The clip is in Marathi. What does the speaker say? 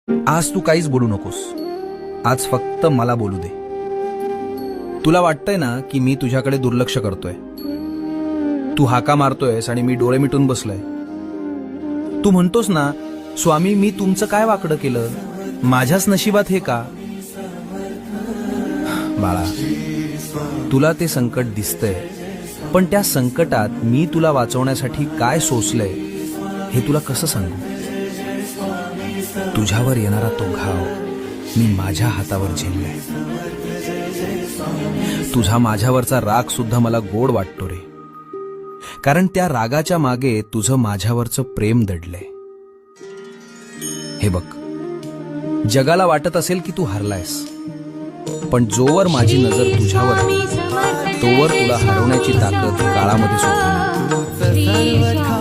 आज तू काहीच बोलू नकोस. आज फक्त मला बोलू दे. तुला वाटतंय ना की मी तुझ्याकडे दुर्लक्ष करतोय. तू हाका मारतोयस आणि मी डोळे मिटून बसलोय. तू म्हणतोस ना, स्वामी मी तुमचं काय वाकडं केलं, माझ्याच नशिबात हे का. बाळा, तुला ते संकट दिसतंय, पण त्या संकटात मी तुला वाचवण्यासाठी काय सोसलंय हे तुला कसं सांगू. तुझ्यावर येणारा तो घाव मी माझ्या हातावर झेललाय. तुझा माझ्यावरचा राग सुद्धा मला गोड वाटतो रे, कारण त्या रागाच्या मागे तुझं माझ्यावरचं प्रेम दडलंय. हे बघ, जगाला वाटत असेल की तू हरलायस, पण जोवर माझी नजर तुझ्यावर आहे, तोवर तुला हरवण्याची ताकद काळामध्ये सुद्धा नाही.